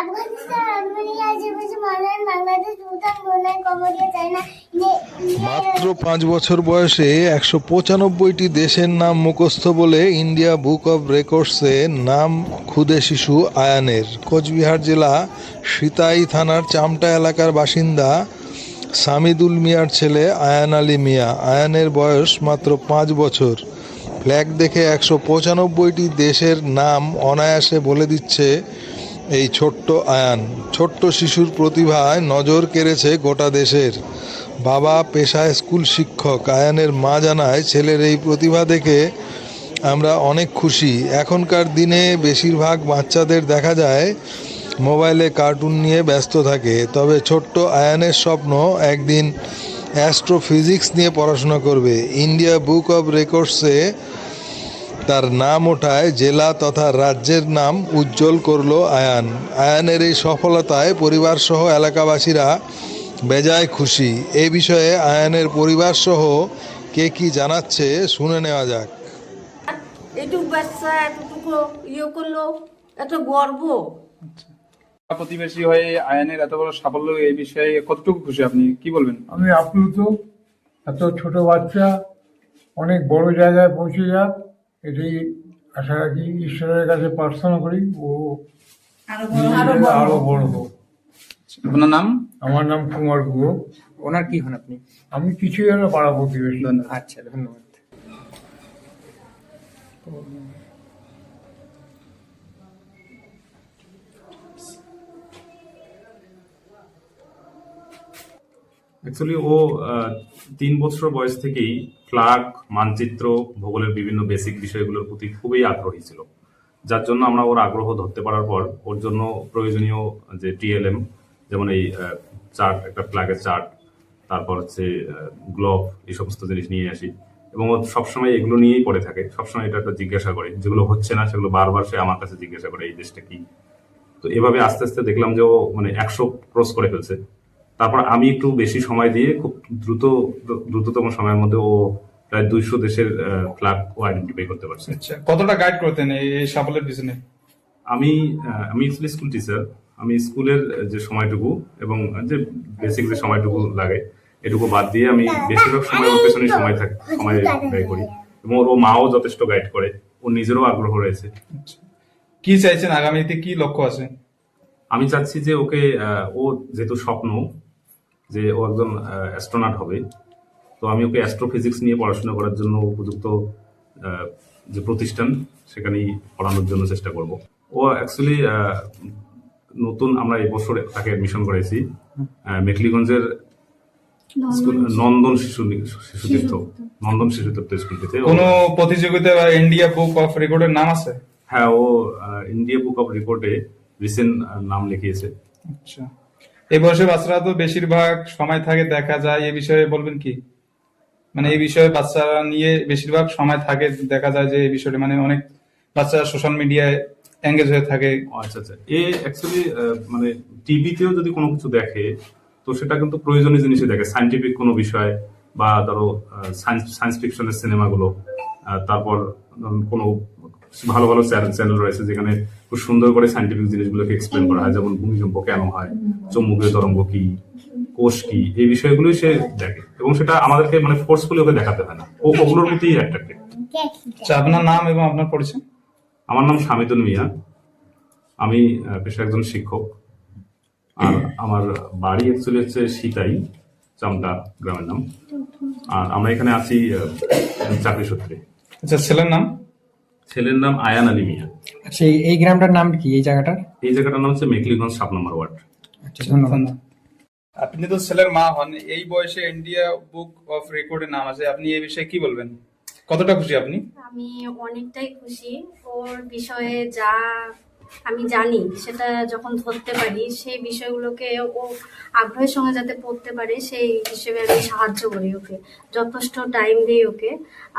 Afghanistan, Armenia, Azerbaijan, Bangladesh, Bhutan, Brunei, Cambodia, China, মাত্র 5 বছর বয়সে 195টি দেশের নাম মুখস্থ বলে ইন্ডিয়া বুক অব রেকর্ডসে নাম খুদে শিশু আয়ানের। কোচবিহার জেলা সিতাই থানার চামটা এলাকার বাসিন্দা সামিদুল মিয়ার ছেলে আয়ান আলী মিয়া। আয়ানের বয়স মাত্র 5 বছর। ফ্ল্যাগ দেখে 195টি দেশের নাম অনায়াসে বলে দিচ্ছে এই ছোট্ট আয়ান। ছোট্ট শিশুর প্রতিভায় নজর কেড়েছে গোটা দেশের। বাবা পেশায় স্কুল শিক্ষক। আয়ানের মা জানায়, ছেলের এই প্রতিভা দেখে আমরা অনেক খুশি। এখনকার দিনে বেশিরভাগ বাচ্চাদের দেখা যায় মোবাইলে কার্টুন নিয়ে ব্যস্ত থাকে, তবে ছোট্ট আয়ানের স্বপ্ন একদিন অ্যাস্ট্রোফিজিক্স নিয়ে পড়াশোনা করবে। ইন্ডিয়া বুক অব রেকর্ডসে তার নাম ওঠায় জেলা তথা রাজ্যের নাম উজ্জ্বল করলো আয়ান। আয়ানের এই সফলতায় পরিবারসহ এলাকাবাসীরা বেজায় খুশি। এই বিষয়ে আয়ানের পরিবারসহ কে কি জানাচ্ছে শুনে নেওয়া যাক। এইটুকু বাচ্চা এতটুকু করলো, এত গর্ব। প্রতিবেশী হয়ে আয়ানের এত বড় সাফল্য, এই বিষয়ে কতটুকু খুশি, আপনি কি বলবেন? আমি আপ্লুত। এত ছোট বাচ্চা অনেক বড় জায়গায় পৌঁছে যাক, এটাই আশা রাখি। ঈশ্বরের কাছে প্রার্থনা করি ও আরো বড় হোক। আপনার নাম? আমার নাম কুমার গুহ। ওনার কি হন আপনি? আমি কিছুই না, পাড়া প্রতিবেশী। আচ্ছা, ধন্যবাদ। অ্যাকচুয়ালি ও 3 বছর বয়স থেকেই ফ্ল্যাগ, মানচিত্র, ভূগোলের বিভিন্ন বেসিক বিষয়গুলোর প্রতি খুবই আগ্রহী ছিল, যার জন্য আমরা ওর আগ্রহ ধরতে পারার পর ওর জন্য প্রয়োজনীয় যে টিএলএম, যেমন এই চার্ট, একটা ফ্ল্যাগের চার্ট, তারপর হচ্ছে গ্লোভ, এই সমস্ত জিনিস নিয়ে আসি এবং ও সবসময় এগুলো নিয়েই পড়ে থাকে। সবসময় এটা একটা জিজ্ঞাসা করে, যেগুলো হচ্ছে না সেগুলো বারবার সে আমার কাছে জিজ্ঞাসা করে এই দেশটা কি। তো এভাবে আস্তে আস্তে দেখলাম যে ও মানে 100 ক্রস করে ফেলছে। তারপর আমি একটু বেশি সময় দিয়ে খুব দ্রুততম সময়ের মধ্যে ও প্রায় 200 দেশের ফ্ল্যাগ ও আইডেন্টিফাই করতে পারছে। আচ্ছা, কতটা গাইড করতেন এই সাফল্যের পিছনে? আমি অ্যাকচুয়ালি স্কুল টিচার। আমি স্কুলের যে সময়টুকু এবং যে বেসিক যে সময়টুকু লাগে এটুকু বাদ দিয়ে আমি বেশিরভাগ সময় ওর পেছনে সময় ব্যয় করি এবং ওর মাও যথেষ্ট গাইড করে। ওর নিজেরও আগ্রহ রয়েছে। কি চাইছেন আগামীতে, কি লক্ষ্য আছে? আমি চাচ্ছি যে ওকে, ও যেহেতু স্বপ্ন যে ও একজন অ্যাস্ট্রোনট হবে, তো আমি ওকে অ্যাস্ট্রোফিজিক্স নিয়ে পড়াশোনা করার জন্য উপযুক্ত যে প্রতিষ্ঠান সেখানেই পড়ানোর জন্য চেষ্টা করব। ও অ্যাকচুয়ালি নতুন আমরা এই বছর তাকে অ্যাডমিশন করেছি মেখলিগঞ্জের নন্দন শিশু তীর্থ স্কুলটিতে। কোনো প্রতিযোগিতা বা ইন্ডিয়া বুক অফ রেকর্ডের নাম আছে? হ্যাঁ, ও ইন্ডিয়া বুক অফ রেকর্ডে রিসেন্ট নাম লিখিয়েছে। আচ্ছা, এই বয়সে বাচ্চারা তো বেশিরভাগ সময় থাকে দেখা যায়, এই বিষয়ে বলবেন কি? মানে এই বিষয়ে বাচ্চারা নিয়ে বেশিরভাগ সময় থাকে দেখা যায় যে এই বিষয়টা, মানে অনেক বাচ্চারা সোশ্যাল মিডিয়ায় এঙ্গেজ হয়ে থাকে। আচ্ছা আচ্ছা, এ অ্যাকচুয়ালি মানে টিভিতেও যদি কোনো কিছু দেখে তো সেটা কিন্তু প্রয়োজনীয় জিনিসই দেখে, সায়েন্টিফিক কোনো বিষয় বা ধরো সায়েন্স ফিকশনের সিনেমাগুলো, তারপর কোনো ভালো ভালো চ্যানেল রয়েছে যেখানে খুব সুন্দর করে সায়েন্টিফিক জিনিসগুলোকে এক্সপ্লেন করা হয়, যেমন ভূমিকম্প কেন হয়, চৌম্বকীয় তরঙ্গ কি, কোষ কি, এই বিষয়গুলোই সে দেখে এবং সেটা আমাদেরকে মানে ফোর্সফুলি ওকে দেখাতে হয় না, ও ওগুলোর প্রতি অ্যাট্রাক্টেড। আচ্ছা, আপনার নাম এবং আপনার পরিচয়? আমার নাম সামিদুল মিয়া। আমি পেশায় একজন শিক্ষক। আর আমার বাড়ি অ্যাকচুয়ালি হচ্ছে সিতাই, চামটা গ্রামের নাম। আর আমরা এখানে আছি চাকরি সূত্রে। আচ্ছা, ছেলের নাম? ছেলের নাম আয়ান আলী মিয়া। আচ্ছা, এই গ্রামটার নাম কি? এই জায়গাটার নাম হচ্ছে মেখলিগঞ্জ 7 নম্বর ওয়ার্ড। আচ্ছা, ধন্যবাদ। আপনি তো ছেলের মা হন, এই বয়সে ইন্ডিয়া বুক অফ রেকর্ডের নাম আছে, আপনি এই বিষয়ে কি বলবেন? কতটা খুশি আপনি? আমি অনেকটাই খুশি। ওর বিষয়ে যা আমি জানি সেটা যখন ধরতে পারি, সেই বিষয়গুলোকে ও আগ্রহের সঙ্গে যাতে পড়তে পারে সেই হিসেবে আমি সাহায্য করি ওকে, যথেষ্ট টাইম দিই ওকে।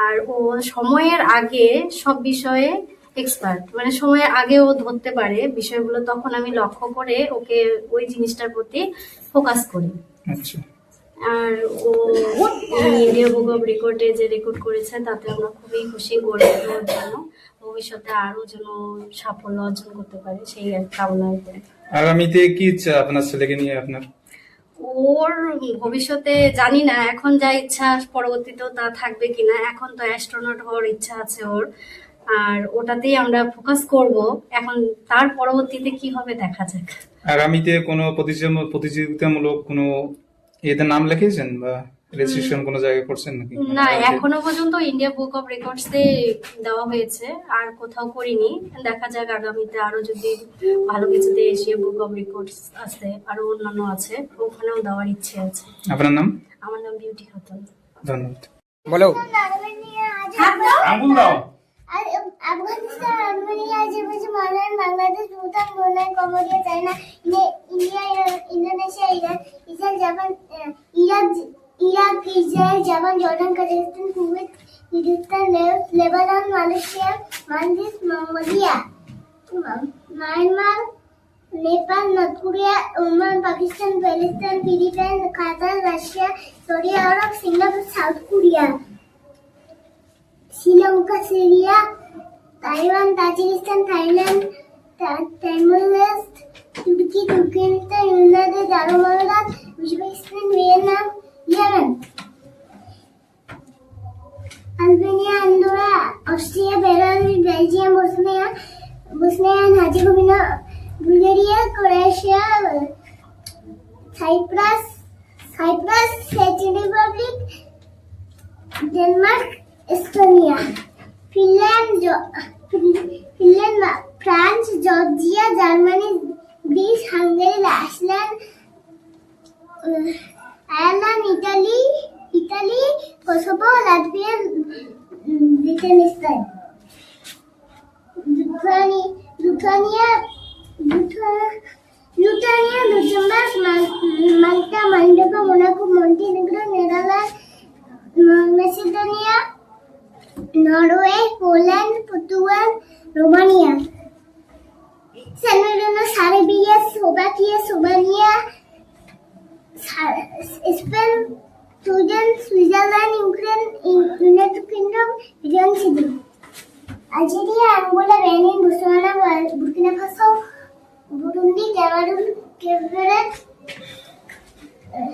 আর ও সময়ের আগে সব বিষয়ে এক্সপার্ট, মানে সময়ের আগে ও ধরতে পারে বিষয়গুলো, তখন আমি লক্ষ্য করে ওকে ওই জিনিসটার প্রতি ফোকাস করি। আচ্ছা, আর ও ইন্ডিয়া বুক অফ রেকর্ডে যে রেকর্ড করেছে তাতে আমরা খুবই খুশি, গর্বিত ওর জন্য। ভবিষ্যতে আরো যেন সাফল্য অর্জন করতে পারে সেই এক কামনা। আগামীতে কি ইচ্ছা আপনার ছেলেকে নিয়ে আপনার? ওর ভবিষ্যতে জানি না, এখন যা ইচ্ছা পরবর্তীতেও তা থাকবে কিনা। এখন তো অ্যাস্ট্রোনট হওয়ার ইচ্ছা আছে ওর, আর ওটাতেই আমরা ফোকাস করব। এখন তার পরবর্তীতে কি হবে দেখা যাক। আগামীতে কোনো প্রতিযোগিতামূলক কোনো এতে নাম লিখিয়েছেন বা রেজিস্ট্রেশন কোনো জায়গায় করছেন নাকি? না, এখনো পর্যন্ত ইন্ডিয়া বুক অফ রেকর্ডসে দেওয়া হয়েছে, আর কোথাও করিনি। দেখা যাক আগামীতে আরো যদি ভালো কিছুতে এশিয়া বুক অফ রেকর্ডস আছে, আরো অন্যান্য আছে, ওখানেও দেওয়ার ইচ্ছে আছে। আপনার নাম? আমার নাম বিউটি খাতুন। ধন্যবাদ। বলো। আর্মেনিয়া আজ আঙ্গুল দাও। আর আফগানিস্তান, আর্মেনিয়া, আজারবাইজান, মালান, Bangladesh, Bhutan, Brunei, Cambodia, China, India, Indonesia, Iran, Israel, Japan, Iraq, Israel, Japan, Jordan, Kazakhstan, Kuwait, Kyrgyzstan, Laos, Lebanon, Malaysia, Maldives, Mongolia, Myanmar, Nepal, North Korea, Oman, Pakistan, Palestine, Philippines, Qatar, Russia, Saudi Arab, Singapore, South Korea, Sri Lanka, Syria, Taiwan, Tajikistan, Thailand, Timor Leste, Turkey, Turkmenistan, United Arab Emirates, Uzbekistan, Vietnam, Yemen, Albania, Andorra, Austria, Belarus, Belgium, Bosnia and Herzegovina, Bulgaria, Croatia, Cyprus, চেক Republic, Denmark, Estonia, Finland, France, Georgia, Germany, Greece, Hungary, Iceland, Ireland, Italy, Kosovo, Latvia, Liechtenstein, Lithuania, Luxembourg, Malta, Moldova, Monaco, Montenegro, Netherland, Macedonia, Norway, Poland, Portugal, Romania, San Marino, Serbia, Slovakia, Spain, Sweden, Switzerland, Ukraine, United Kingdom, Iran, সিরি, Algeria, Angola, Benin, Botswana, Burkina Faso, Burundi, Cameroon, Cape Verde,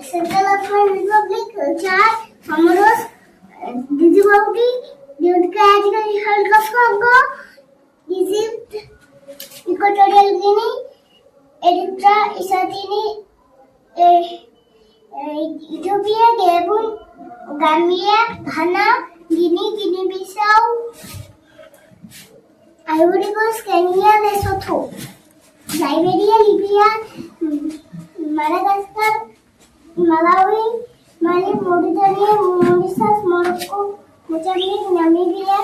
Central African Republic, Chad, Comoros, Zimbabwe, Democratic Republic of Congo, Egypt, Equatorial Guinea, Eritrea, Eswatini, Ethiopia, Gabon, Gambia, Ghana, Guinea Bissau, Ivory Coast, Kenya, Lesotho, Liberia, Libya, Madagascar, Malawi, Mali, Mauritania, Mauritius, Morocco, Mozambique, Namibia,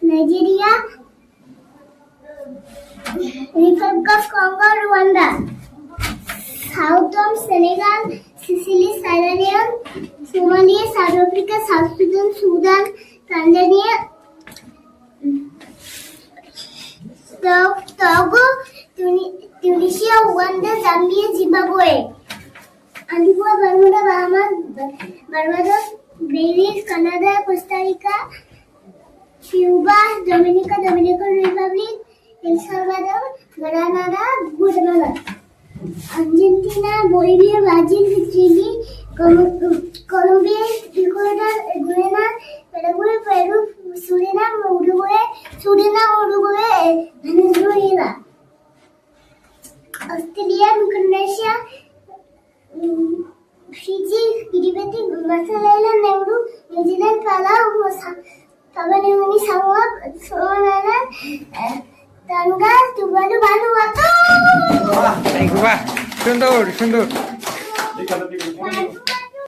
Nigeria, Republic of Congo, Rwanda, South Senegal, Seychelles, Sierra Leone, Somalia, South Africa, South Sudan, Tanzania, Togo, Tunisia, Uganda, Zambia, Zimbabwe, Antigua, Bermuda, Bahamas, Barbados, Belize, Canada, Costa Rica, Cuba, Dominican Republic, El Salvador, Granada, Guatemala, Argentina, Bolivia, Brazil, Chile, Colombia, Ecuador, Guyana, Paraguay, Peru, Suriname, Uruguay, Venezuela, Australia, Micronesia, Fiji, Kiribati, Marshall Islands, Nauru, New Zealand, Palau, Papua New Guinea, Samoa, Solomon Islands, Tonga, Tuvalu, Vanuatu. বাহ, সুন্দর সুন্দর।